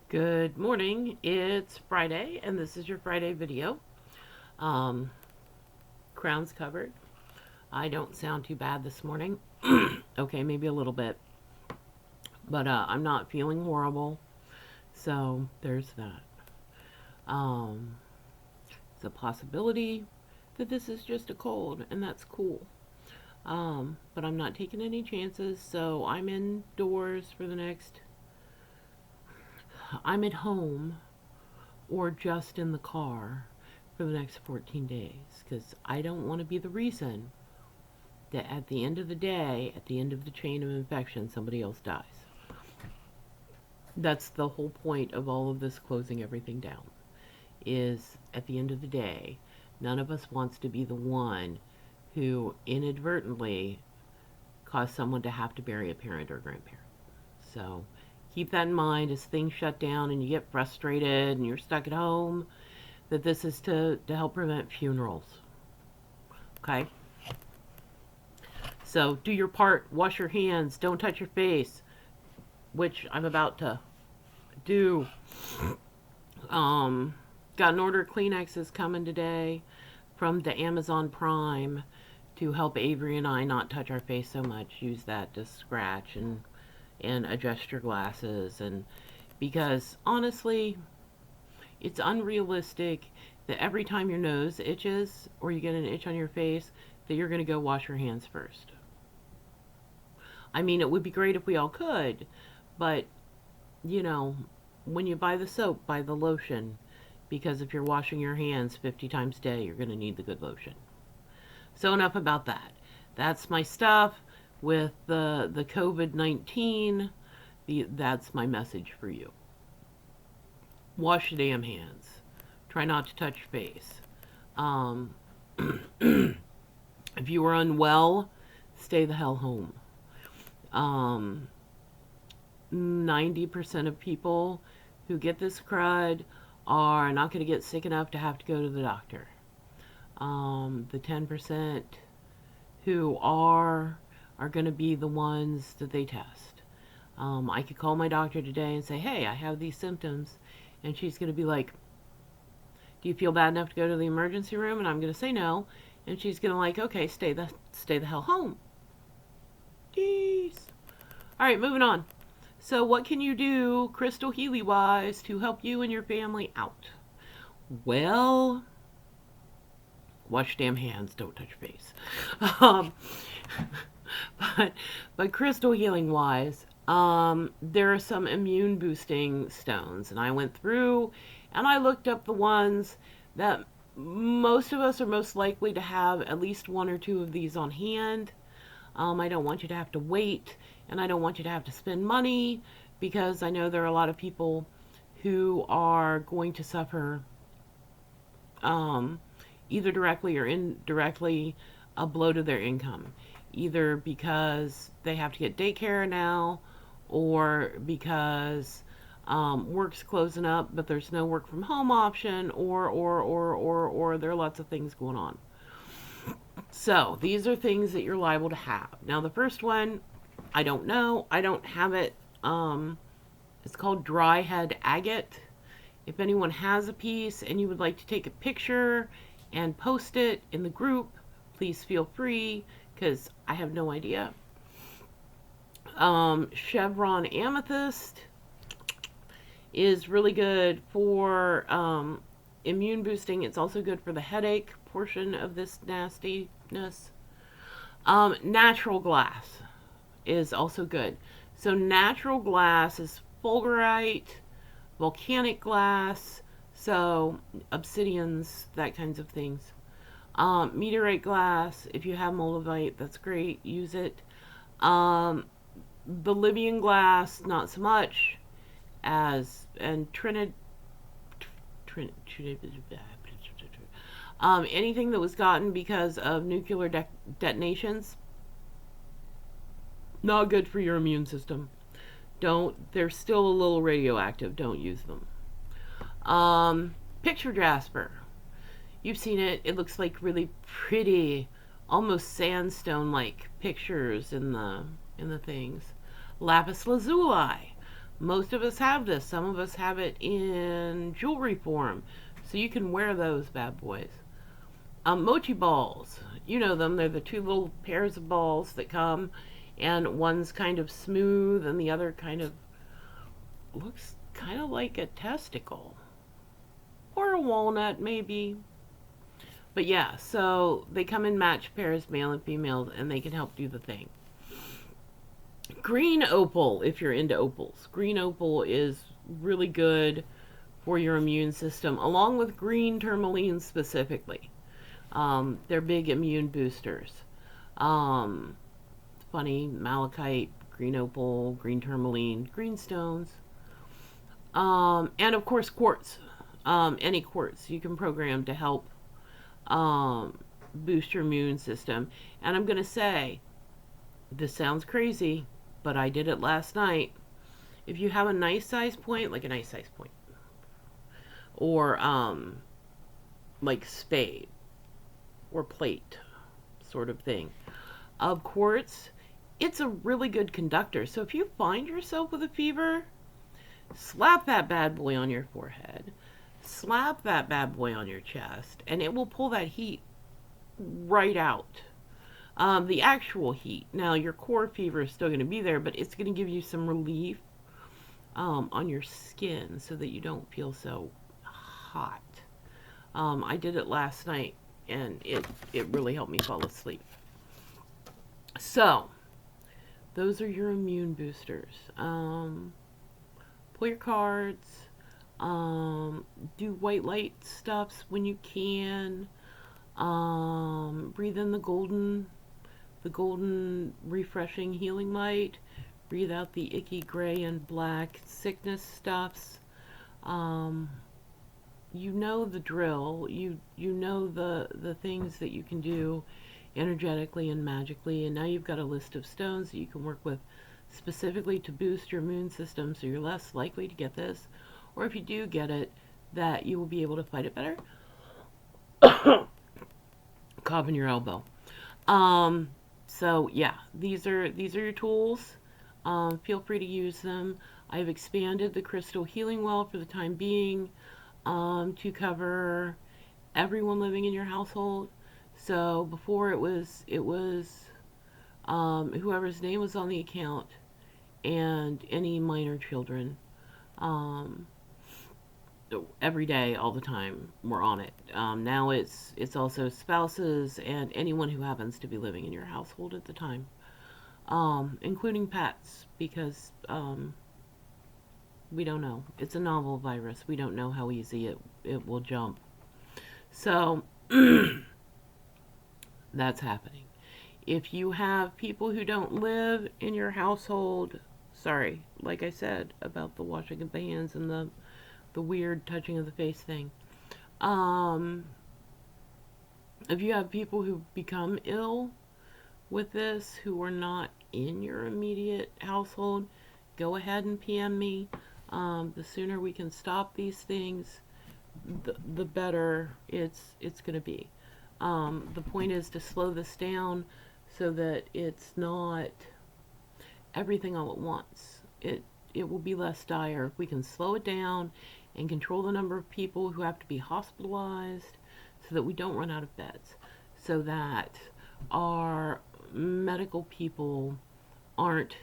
Good morning. It's Friday, and this is your Friday video. Um, Crown's covered. I don't sound too bad this morning. Okay, maybe a little bit, but I'm not feeling horrible, so there's that. Um, it's a possibility that this is just a cold, and that's cool. But I'm not taking any chances, so I'm indoors for the next. I'm at home or just in the car for the next 14 days because I don't want to be the reason that at the end of the day, at the end of the chain of infection, somebody else dies. That's the whole point of all of this closing everything down, is at the end of the day, none of us wants to be the one who inadvertently caused someone to have to bury a parent or grandparent. So keep that in mind as things shut down and you get frustrated and you're stuck at home, that this is to help prevent funerals. Okay? So do your part, wash your hands, don't touch your face, which I'm about to do. Um, Got an order of Kleenexes coming today from the Amazon Prime to help Avery and I not touch our face so much. Use that to scratch and adjust your glasses, and because honestly, it's unrealistic that every time your nose itches or you get an itch on your face that you're going to go wash your hands first. I mean, it would be great if we all could, but you know, when you buy the soap, buy the lotion, because if you're washing your hands 50 times a day, you're going to need the good lotion. So enough about that. That's my stuff with the COVID-19. That's my message for you. Wash your damn hands. Try not to touch your face. Um, if you are unwell, stay the hell home. 90% of people who get this crud are not going to get sick enough to have to go to the doctor. The 10% who are going to be the ones that they test. I could call my doctor today and say, hey, I have these symptoms. And she's going to be like, do you feel bad enough to go to the emergency room? And I'm going to say no. And she's going to like, okay, stay the hell home. Jeez. All right, moving on. So what can you do, Crystal Healy wise, to help you and your family out? Well, wash your damn hands, don't touch your face. Um, but crystal healing wise, there are some immune boosting stones, and I went through and I looked up the ones that most of us are most likely to have at least one or two of these on hand. I don't want you to have to wait, and I don't want you to have to spend money, because I know there are a lot of people who are going to suffer either directly or indirectly a blow to their income, either because they have to get daycare now, or because work's closing up but there's no work from home option, or there are lots of things going on. So these are things that you're liable to have. Now the first one, I don't know. I don't have it. It's called dry head agate. If anyone has a piece and you would like to take a picture and post it in the group, please feel free, because I have no idea. Chevron amethyst is really good for immune boosting. It's also good for the headache portion of this nastiness. Natural glass is also good. So natural glass is fulgurite, volcanic glass, so obsidians, that kinds of things. Meteorite glass, if you have moldavite, that's great, use it. The Libyan glass, not so much, and anything that was gotten because of nuclear detonations, not good for your immune system. They're still a little radioactive, don't use them. Picture jasper. You've seen it. It looks like really pretty, almost sandstone-like pictures in the things. Lapis lazuli. Most of us have this. Some of us have it in jewelry form. So you can wear those bad boys. Mochi balls. You know them. They're the two little pairs of balls that come, and one's kind of smooth and the other kind of looks kind of like a testicle. Or a walnut, maybe. But yeah, so they come in match pairs, male and female, and they can help do the thing. Green opal, if you're into opals. Green opal is really good for your immune system, along with green tourmaline specifically. They're big immune boosters. Um, Funny, malachite, green opal, green tourmaline, green stones. And of course, quartz. Any quartz you can program to help boost your immune system. And I'm going to say, this sounds crazy, but I did it last night. If you have a nice size point, like a nice size point, or like spade or plate sort of thing of quartz, it's a really good conductor. So if you find yourself with a fever, slap that bad boy on your forehead, slap that bad boy on your chest, and it will pull that heat right out. The actual heat. Now, your core fever is still going to be there, but it's going to give you some relief on your skin so that you don't feel so hot. I did it last night, and it really helped me fall asleep. So, those are your immune boosters. Pull your cards. Do white light stuffs when you can. Breathe in the golden refreshing healing light. Breathe out the icky gray and black sickness stuffs. You know the drill. You know the things that you can do energetically and magically, and now you've got a list of stones that you can work with specifically to boost your immune system, so you're less likely to get this, or if you do get it, that you will be able to fight it better. Cough in your elbow. So yeah, these are your tools. Feel free to use them. I've expanded the crystal healing well for the time being to cover everyone living in your household. So before it was whoever's name was on the account and any minor children. Every day, all the time, we're on it. Now it's also spouses and anyone who happens to be living in your household at the time, including pets, because we don't know. It's a novel virus. We don't know how easy it will jump. So that's happening. If you have people who don't live in your household, sorry, like I said about the washing of the hands and the weird touching of the face thing. If you have people who become ill with this who are not in your immediate household, go ahead and PM me. The sooner we can stop these things, the better it's going to be. The point is to slow this down so that it's not everything all at once. It will be less dire if we can slow it down and control the number of people who have to be hospitalized so that we don't run out of beds, so that our medical people aren't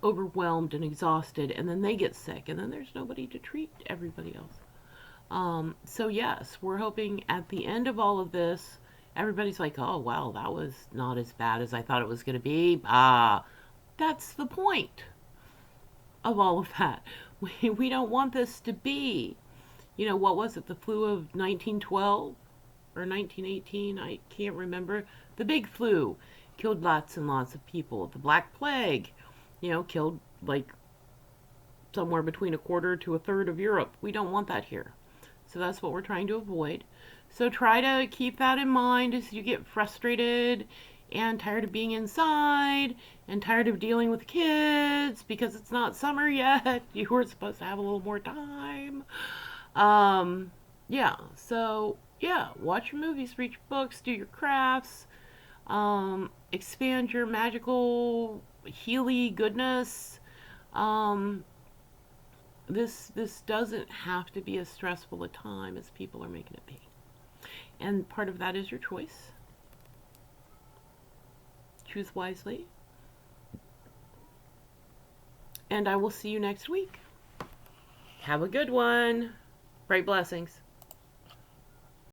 overwhelmed and exhausted, and then they get sick, and then there's nobody to treat everybody else. So yes, we're hoping at the end of all of this, everybody's like, oh, wow, that was not as bad as I thought it was going to be. That's the point of all of that. We don't want this to be, what was it, the flu of 1912 or 1918? I can't remember. The big flu killed lots and lots of people. The Black Plague, killed like somewhere between a quarter to a third of Europe. We don't want that here. So that's what we're trying to avoid. So try to keep that in mind as you get frustrated and tired of being inside and tired of dealing with kids because it's not summer yet. You were supposed to have a little more time. Watch your movies, read your books, do your crafts, expand your magical healy goodness. this doesn't have to be as stressful a time as people are making it be. And part of that is your choice. Choose wisely. And I will see you next week. Have a good one. Bright blessings.